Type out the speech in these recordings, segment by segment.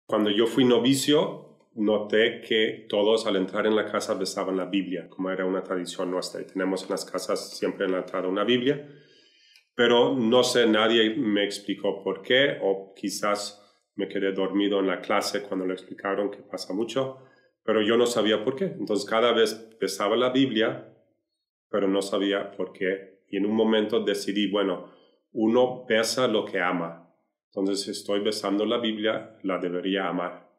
Cuando yo fui novicio, noté que todos al entrar en la casa besaban la Biblia, como era una tradición nuestra. Y tenemos en las casas siempre en la entrada una Biblia. Pero no sé, nadie me explicó por qué, o quizás me quedé dormido en la clase cuando lo explicaron, que pasa mucho, pero yo no sabía por qué. Entonces cada vez besaba la Biblia, pero no sabía por qué. Y en un momento decidí, bueno, uno besa lo que ama. Entonces, si estoy besando la Biblia, la debería amar.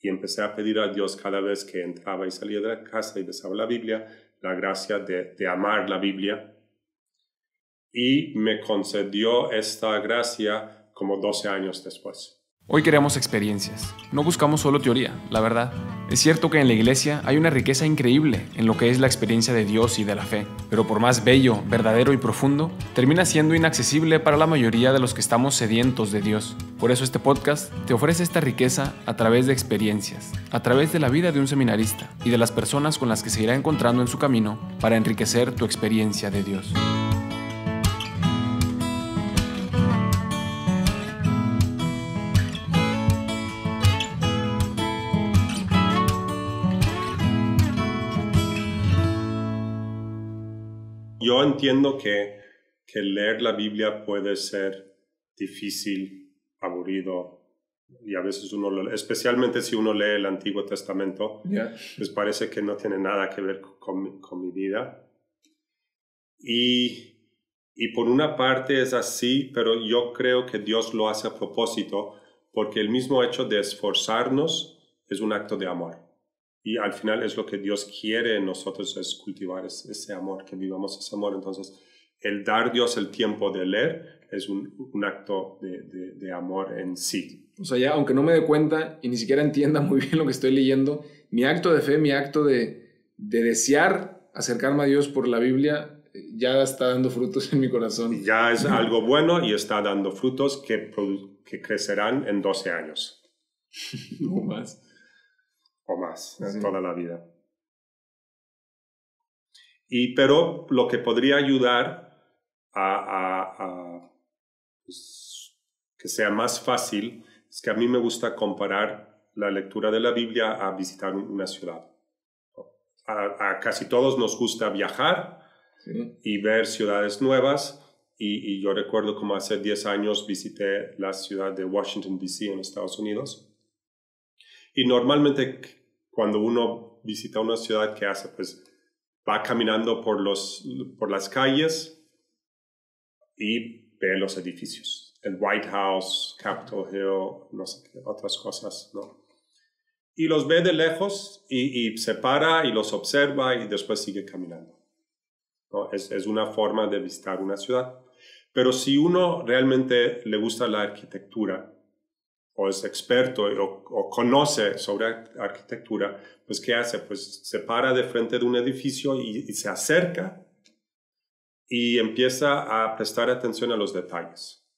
Y empecé a pedir a Dios cada vez que entraba y salía de la casa y besaba la Biblia, la gracia de amar la Biblia. Y me concedió esta gracia como 12 años después. Hoy queremos experiencias. No buscamos solo teoría, la verdad. Es cierto que en la iglesia hay una riqueza increíble en lo que es la experiencia de Dios y de la fe, pero por más bello, verdadero y profundo, termina siendo inaccesible para la mayoría de los que estamos sedientos de Dios. Por eso este podcast te ofrece esta riqueza a través de experiencias, a través de la vida de un seminarista y de las personas con las que se irá encontrando en su camino para enriquecer tu experiencia de Dios. Yo entiendo que leer la Biblia puede ser difícil, aburrido, y a veces especialmente si uno lee el Antiguo Testamento, pues parece que no tiene nada que ver con mi vida. Y por una parte es así, pero yo creo que Dios lo hace a propósito, porque el mismo hecho de esforzarnos es un acto de amor. Y al final es lo que Dios quiere en nosotros, es cultivar ese amor, que vivamos ese amor. Entonces, el dar Dios el tiempo de leer es un acto de amor en sí. O sea, ya aunque no me dé cuenta y ni siquiera entienda muy bien lo que estoy leyendo, mi acto de fe, mi acto de desear acercarme a Dios por la Biblia, ya está dando frutos en mi corazón. Ya es algo bueno y está dando frutos que crecerán en 12 años. No más. O más, sí. Toda la vida. Pero lo que podría ayudar pues, que sea más fácil es que a mí me gusta comparar la lectura de la Biblia a visitar una ciudad. A casi todos nos gusta viajar, sí, y ver ciudades nuevas. Y yo recuerdo como hace 10 años visité la ciudad de Washington, D.C. en Estados Unidos. Y normalmente cuando uno visita una ciudad, ¿qué hace? Pues va caminando por las calles y ve los edificios. El White House, Capitol Hill, no sé qué otras cosas, ¿no? Y los ve de lejos y se para y los observa y después sigue caminando, ¿no? Es una forma de visitar una ciudad. Pero si uno realmente le gusta la arquitectura, o es experto o conoce sobre arquitectura, pues ¿qué hace? Pues se para de frente de un edificio y se acerca y empieza a prestar atención a los detalles.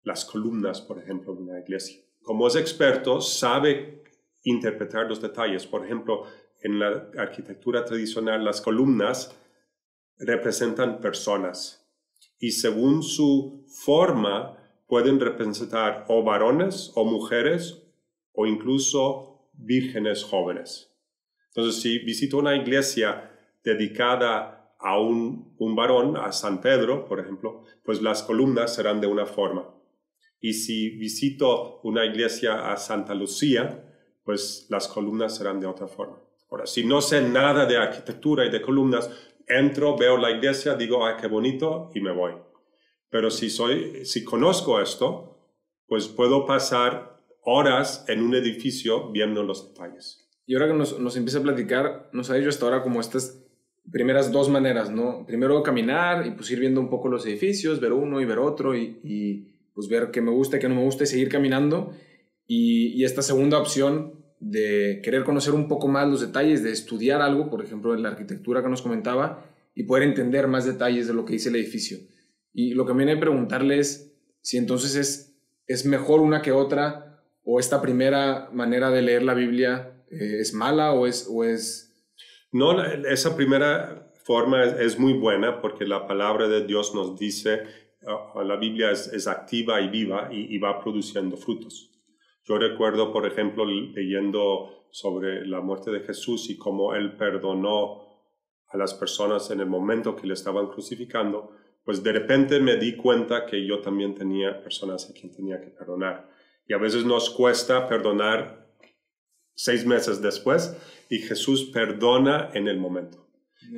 Las columnas, por ejemplo, de una iglesia. Como es experto, sabe interpretar los detalles. Por ejemplo, en la arquitectura tradicional, las columnas representan personas y según su forma pueden representar o varones o mujeres o incluso vírgenes jóvenes. Entonces, si visito una iglesia dedicada a un varón, a San Pedro, por ejemplo, pues las columnas serán de una forma. Y si visito una iglesia a Santa Lucía, pues las columnas serán de otra forma. Ahora, si no sé nada de arquitectura y de columnas, entro, veo la iglesia, digo, ¡ay, qué bonito!, y me voy. Pero si conozco esto, pues puedo pasar horas en un edificio viendo los detalles. Y ahora que nos empieza a platicar, nos ha dicho hasta ahora como estas primeras dos maneras, ¿no? Primero caminar y pues ir viendo un poco los edificios, ver uno y ver otro y pues ver qué me gusta y qué no me gusta y seguir caminando. Y esta segunda opción de querer conocer un poco más los detalles, de estudiar algo, por ejemplo, en la arquitectura que nos comentaba, y poder entender más detalles de lo que dice el edificio. Y lo que me viene a preguntarle es si entonces es mejor una que otra, o esta primera manera de leer la Biblia es mala o es... No, esa primera forma es muy buena porque la palabra de Dios nos dice, la Biblia es activa y viva y va produciendo frutos. Yo recuerdo, por ejemplo, leyendo sobre la muerte de Jesús y cómo Él perdonó a las personas en el momento que le estaban crucificando, pues de repente me di cuenta que yo también tenía personas a quien tenía que perdonar. Y a veces nos cuesta perdonar 6 meses después, y Jesús perdona en el momento.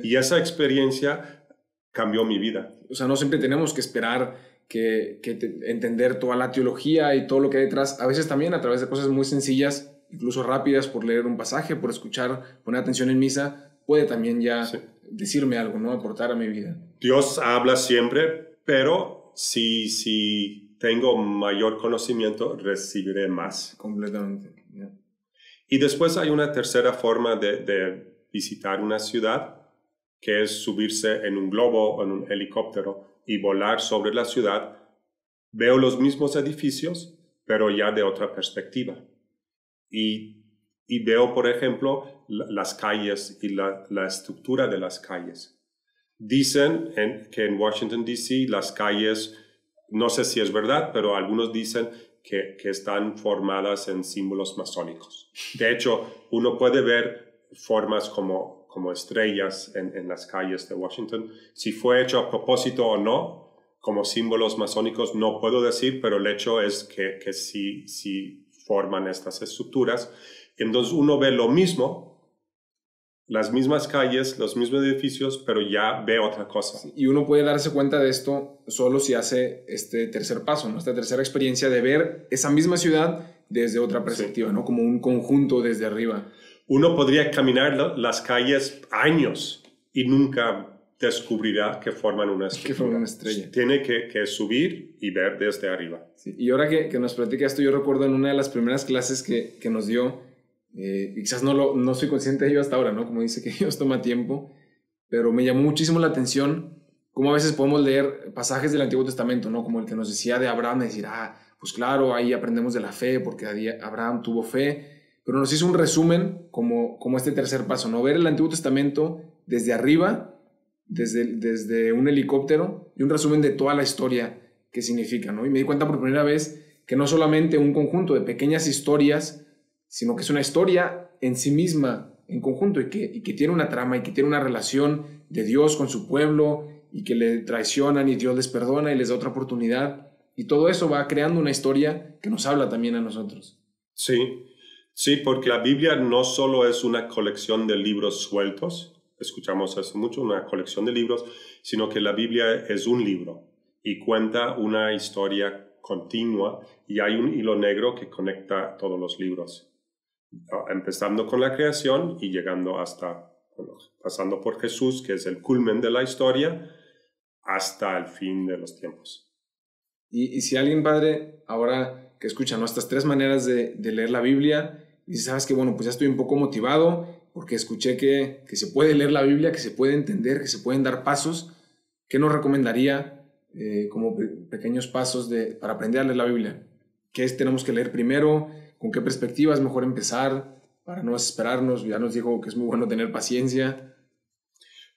Y esa experiencia cambió mi vida. O sea, no siempre tenemos que esperar entender toda la teología y todo lo que hay detrás. A veces también a través de cosas muy sencillas, incluso rápidas, por leer un pasaje, por escuchar, poner atención en misa, puede también ya decirme algo, ¿no? Aportar a mi vida. Dios habla siempre, pero si tengo mayor conocimiento, recibiré más. Completamente. Yeah. Y después hay una tercera forma de visitar una ciudad, que es subirse en un globo o en un helicóptero y volar sobre la ciudad. Veo los mismos edificios, pero ya de otra perspectiva. Y veo, por ejemplo, las calles y la estructura de las calles. Dicen que en Washington, D.C., las calles, no sé si es verdad, pero algunos dicen que están formadas en símbolos masónicos. De hecho, uno puede ver formas como estrellas en las calles de Washington. Si fue hecho a propósito o no, como símbolos masónicos, no puedo decir, pero el hecho es que sí forman estas estructuras. Entonces uno ve lo mismo, las mismas calles, los mismos edificios, pero ya ve otra cosa. Y uno puede darse cuenta de esto solo si hace este tercer paso, ¿no? Esta tercera experiencia de ver esa misma ciudad desde otra perspectiva, ¿no? Como un conjunto desde arriba. Uno podría caminar las calles años y nunca descubrirá que forman una estrella. Que forman una estrella. Tiene que subir y ver desde arriba. Sí. Y ahora que nos platica esto, yo recuerdo en una de las primeras clases que nos dio, quizás no soy consciente de ello hasta ahora, ¿no? Como dice que Dios toma tiempo, pero me llamó muchísimo la atención cómo a veces podemos leer pasajes del Antiguo Testamento, ¿no? Como el que nos decía de Abraham, de decir, pues claro, ahí aprendemos de la fe, porque Abraham tuvo fe, pero nos hizo un resumen como este tercer paso, ¿no? Ver el Antiguo Testamento desde arriba, desde un helicóptero, y un resumen de toda la historia que significa, ¿no? Y me di cuenta por primera vez que no solamente un conjunto de pequeñas historias, sino que es una historia en sí misma, en conjunto, y que tiene una trama, y que tiene una relación de Dios con su pueblo, y que le traicionan, y Dios les perdona, y les da otra oportunidad, y todo eso va creando una historia que nos habla también a nosotros. Sí, porque la Biblia no solo es una colección de libros sueltos, escuchamos eso mucho, una colección de libros, sino que la Biblia es un libro, y cuenta una historia continua, y hay un hilo negro que conecta todos los libros. Empezando con la creación y llegando pasando por Jesús, que es el culmen de la historia, hasta el fin de los tiempos. Y si alguien, padre, ahora que escucha, ¿no?, estas 3 maneras de leer la Biblia, y sabes que, bueno, pues ya estoy un poco motivado, porque escuché que se puede leer la Biblia, que se puede entender, que se pueden dar pasos, ¿qué nos recomendaría como pequeños pasos para aprender a leer la Biblia? ¿Qué tenemos que leer primero? ¿Con qué perspectiva es mejor empezar para no desesperarnos? Ya nos dijo que es muy bueno tener paciencia.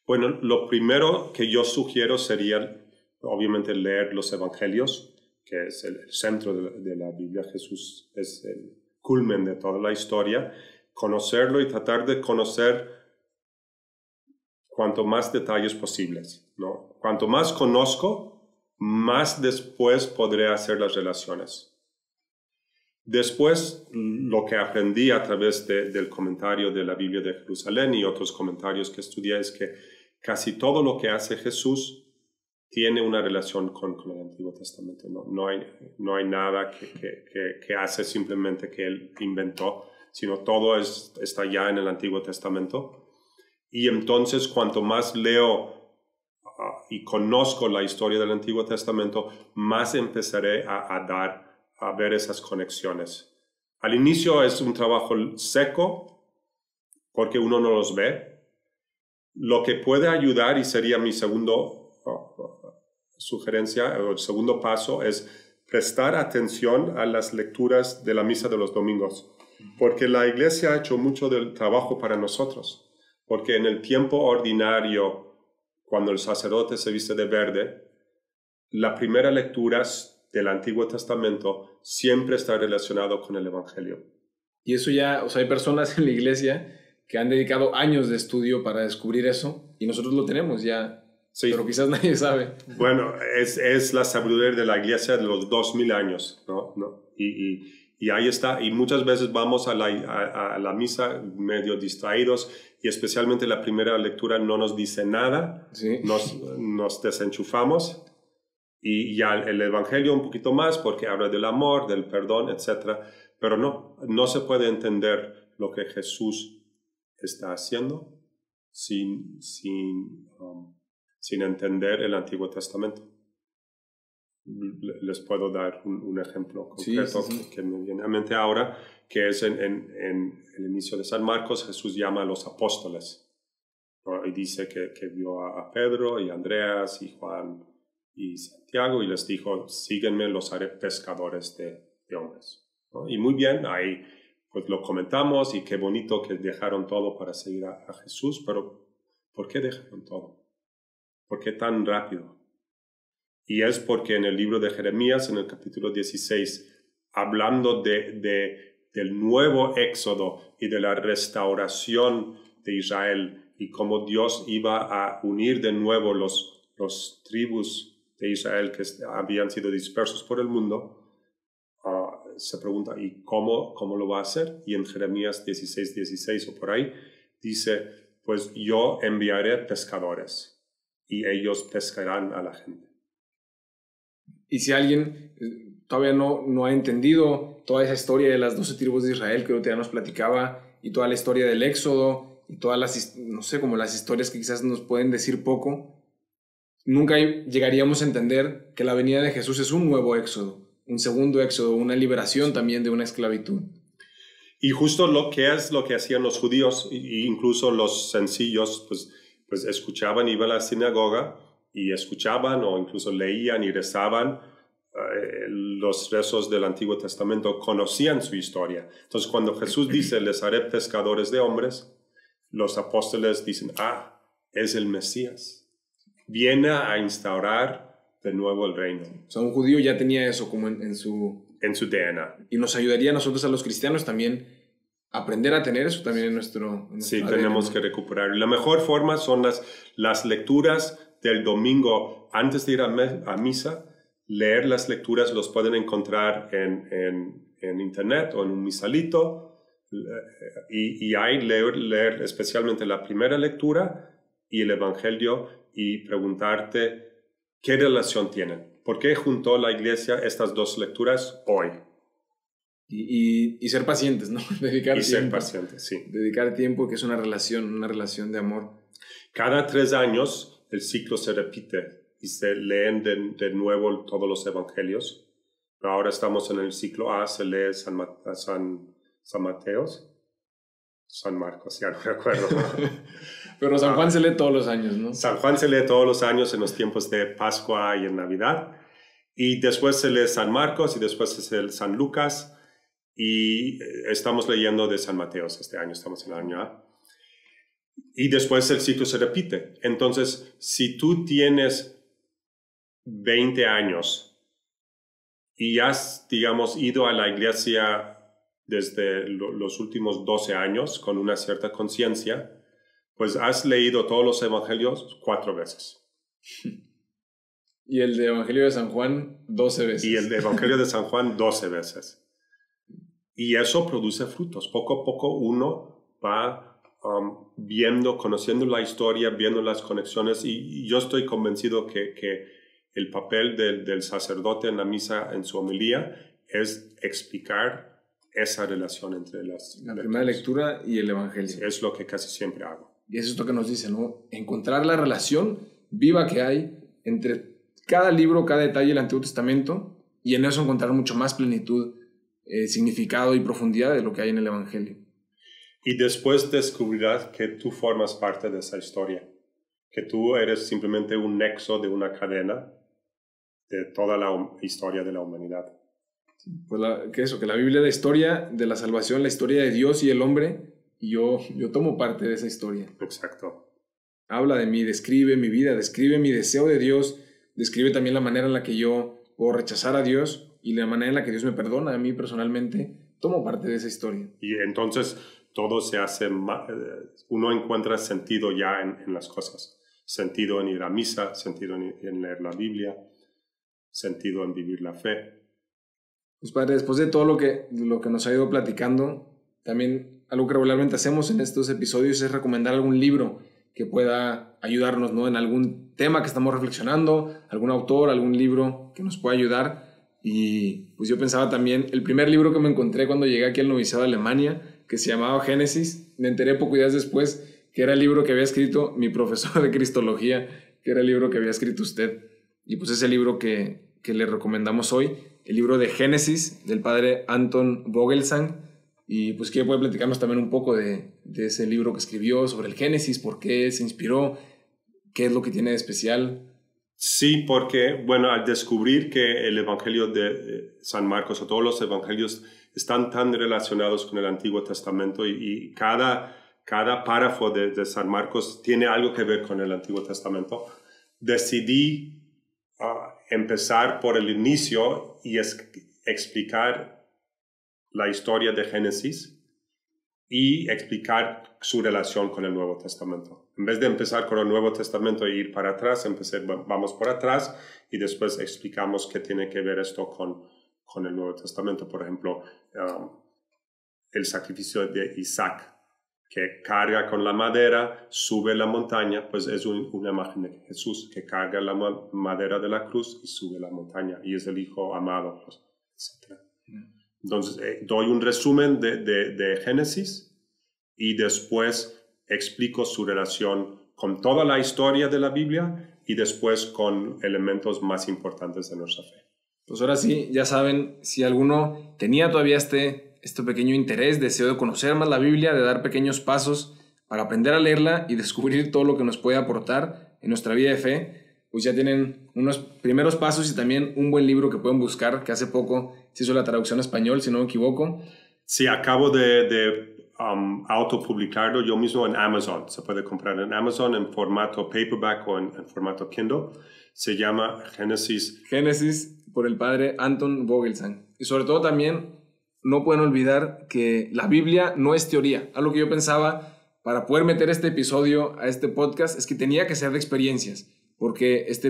Bueno, lo primero que yo sugiero sería, obviamente, leer los evangelios, que es el centro de la Biblia. Jesús es el culmen de toda la historia. Conocerlo y tratar de conocer cuanto más detalles posibles, ¿no? Cuanto más conozco, más después podré hacer las relaciones. Después, lo que aprendí a través del comentario de la Biblia de Jerusalén y otros comentarios que estudié es que casi todo lo que hace Jesús tiene una relación con el Antiguo Testamento. No hay nada que hace simplemente que Él inventó, sino todo está ya en el Antiguo Testamento. Y entonces, cuanto más leo y conozco la historia del Antiguo Testamento, más empezaré a ver esas conexiones. Al inicio es un trabajo seco porque uno no los ve. Lo que puede ayudar, y sería mi segundo sugerencia, o el segundo paso, es prestar atención a las lecturas de la misa de los domingos, porque la iglesia ha hecho mucho del trabajo para nosotros, porque en el tiempo ordinario, cuando el sacerdote se viste de verde, la primera lectura del Antiguo Testamento siempre está relacionado con el Evangelio. Y eso ya, o sea, hay personas en la iglesia que han dedicado años de estudio para descubrir eso y nosotros lo tenemos ya, Sí. pero quizás nadie sabe. Bueno, es la sabiduría de la iglesia de los 2000 años, ¿no? Y ahí está. Y muchas veces vamos a la misa medio distraídos y especialmente la primera lectura no nos dice nada. Sí. Nos desenchufamos y ya el Evangelio un poquito más porque habla del amor, del perdón, etc. Pero no se puede entender lo que Jesús está haciendo sin entender el Antiguo Testamento. Les puedo dar un ejemplo concreto sí. que me viene a mente ahora, que es en el inicio de San Marcos. Jesús llama a los apóstoles, ¿no? Y dice que vio a Pedro y Andreas y Juan y Santiago y les dijo, síguenme, los haré pescadores de hombres, ¿no? Y muy bien, ahí pues lo comentamos y qué bonito que dejaron todo para seguir a Jesús, pero ¿por qué dejaron todo? ¿Por qué tan rápido? Y es porque en el libro de Jeremías, en el capítulo 16, hablando del nuevo éxodo y de la restauración de Israel y cómo Dios iba a unir de nuevo los tribus de Israel que habían sido dispersos por el mundo, se pregunta, ¿y cómo lo va a hacer? Y en Jeremías 16 o por ahí, dice, pues yo enviaré pescadores y ellos pescarán a la gente. Y si alguien todavía no ha entendido toda esa historia de las 12 tribus de Israel que ya nos platicaba y toda la historia del Éxodo y todas las, no sé, como las historias que quizás nos pueden decir poco, nunca llegaríamos a entender que la venida de Jesús es un nuevo Éxodo, un segundo Éxodo, una liberación también de una esclavitud. Y justo lo que hacían los judíos, e incluso los sencillos, pues escuchaban, iban a la sinagoga y escuchaban o incluso leían y rezaban los rezos del Antiguo Testamento, conocían su historia. Entonces cuando Jesús dice, les haré pescadores de hombres, los apóstoles dicen, es el Mesías. Viene a instaurar de nuevo el reino. O sea, un judío ya tenía eso como en su DNA. Y nos ayudaría a nosotros, a los cristianos, también a aprender a tener eso también en nuestro sí, ADN, tenemos que recuperar. La mejor forma son las lecturas del domingo antes de ir a misa. Leer las lecturas los pueden encontrar en internet o en un misalito. Y ahí leer especialmente la primera lectura y el Evangelio y preguntarte qué relación tienen. ¿Por qué juntó la iglesia estas dos lecturas hoy? Y ser pacientes, ¿no? Dedicar tiempo, ser pacientes, sí. Dedicar tiempo, que es una relación de amor. Cada 3 años el ciclo se repite y se leen de nuevo todos los evangelios. Pero ahora estamos en el ciclo A, se lee San Mateos, San Marcos, ya no me acuerdo. Pero San Juan se lee todos los años, ¿no? San Juan se lee todos los años en los tiempos de Pascua y en Navidad. Y después se lee San Marcos y después es el San Lucas. Y estamos leyendo de San Mateos este año, estamos en el año A. Y después el ciclo se repite. Entonces, si tú tienes 20 años y has, digamos, ido a la iglesia desde los últimos 12 años con una cierta conciencia, pues has leído todos los evangelios 4 veces. Y el de Evangelio de San Juan 12 veces. Y el de Evangelio de San Juan 12 veces. Y eso produce frutos. Poco a poco uno va viendo, conociendo la historia, viendo las conexiones. Y yo estoy convencido que el papel del sacerdote en la misa, en su homilía, es explicar esa relación entre la primera lectura y el Evangelio. Sí, es lo que casi siempre hago. Y eso es lo que nos dice, ¿no? Encontrar la relación viva que hay entre cada libro, cada detalle del Antiguo Testamento, y en eso encontrar mucho más plenitud, significado y profundidad de lo que hay en el Evangelio. Y después descubrirás que tú formas parte de esa historia, que tú eres simplemente un nexo de una cadena de toda la historia de la humanidad. Pues que la Biblia es la historia de la salvación, la historia de Dios y el hombre, y yo tomo parte de esa historia. Exacto. Habla de mí, describe mi vida, describe mi deseo de Dios, describe también la manera en la que yo o rechazar a Dios y la manera en la que Dios me perdona a mí personalmente, tomo parte de esa historia. Y entonces todo se hace, uno encuentra sentido ya en las cosas. Sentido en ir a misa, sentido en leer la Biblia, sentido en vivir la fe. Pues padre, después de todo lo que nos ha ido platicando, también algo que regularmente hacemos en estos episodios es recomendar algún libro que pueda ayudarnos, ¿no? En algún tema que estamos reflexionando, algún autor, algún libro que nos pueda ayudar. Y pues yo pensaba también, el primer libro que me encontré cuando llegué aquí al noviciado de Alemania, que se llamaba Génesis, me enteré pocos días después que era el libro que había escrito mi profesor de Cristología, que era el libro que había escrito usted. Y pues ese libro que le recomendamos hoy, el libro de Génesis, del padre Anton Vogelsang. Y pues que puede platicarnos también un poco de ese libro que escribió sobre el Génesis, por qué se inspiró, qué es lo que tiene de especial. Sí, porque, bueno, al descubrir que el Evangelio de San Marcos o todos los evangelios están tan relacionados con el Antiguo Testamento y cada párrafo de San Marcos tiene algo que ver con el Antiguo Testamento, decidí empezar por el inicio y explicar la historia de Génesis y explicar su relación con el Nuevo Testamento. En vez de empezar con el Nuevo Testamento e ir para atrás, vamos por atrás y después explicamos qué tiene que ver esto con el Nuevo Testamento. Por ejemplo, el sacrificio de Isaac, que carga con la madera, sube la montaña, pues es una imagen de Jesús, que carga la madera de la cruz y sube la montaña, y es el Hijo amado, pues, etc. Entonces, doy un resumen de Génesis y después explico su relación con toda la historia de la Biblia y después con elementos más importantes de nuestra fe. Pues ahora sí, ya saben, si alguno tenía todavía este pequeño interés, deseo de conocer más la Biblia, de dar pequeños pasos para aprender a leerla y descubrir todo lo que nos puede aportar en nuestra vida de fe, pues ya tienen unos primeros pasos y también un buen libro que pueden buscar, que hace poco se hizo la traducción a español, si no me equivoco. Sí, acabo de autopublicarlo yo mismo en Amazon. Se puede comprar en Amazon en formato paperback o en formato Kindle. Se llama Génesis. Génesis, por el padre Anton Vogelsang. Y sobre todo también no pueden olvidar que la Biblia no es teoría. Algo que yo pensaba para poder meter este episodio a este podcast es que tenía que ser de experiencias, porque este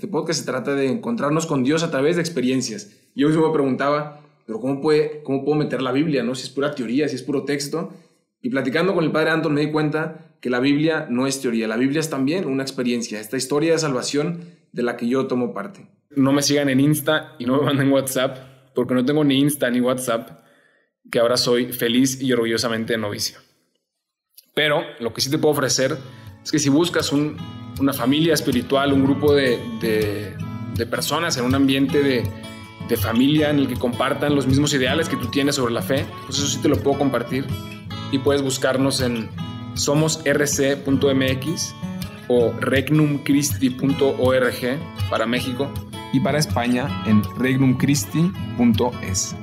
podcast se trata de encontrarnos con Dios a través de experiencias. Yo mismo me preguntaba, pero ¿cómo puedo meter la Biblia, ¿no? Si es pura teoría, si es puro texto. Y platicando con el padre Anton me di cuenta que la Biblia no es teoría, la Biblia es también una experiencia, esta historia de salvación de la que yo tomo parte. No me sigan en Insta y no me manden WhatsApp, porque no tengo ni Insta ni WhatsApp, que ahora soy feliz y orgullosamente novicio. Pero lo que sí te puedo ofrecer es que si buscas una familia espiritual, un grupo de personas en un ambiente de familia en el que compartan los mismos ideales que tú tienes sobre la fe, pues eso sí te lo puedo compartir. Y puedes buscarnos en somosrc.mx o regnumchristi.org para México y para España en regnumchristi.es.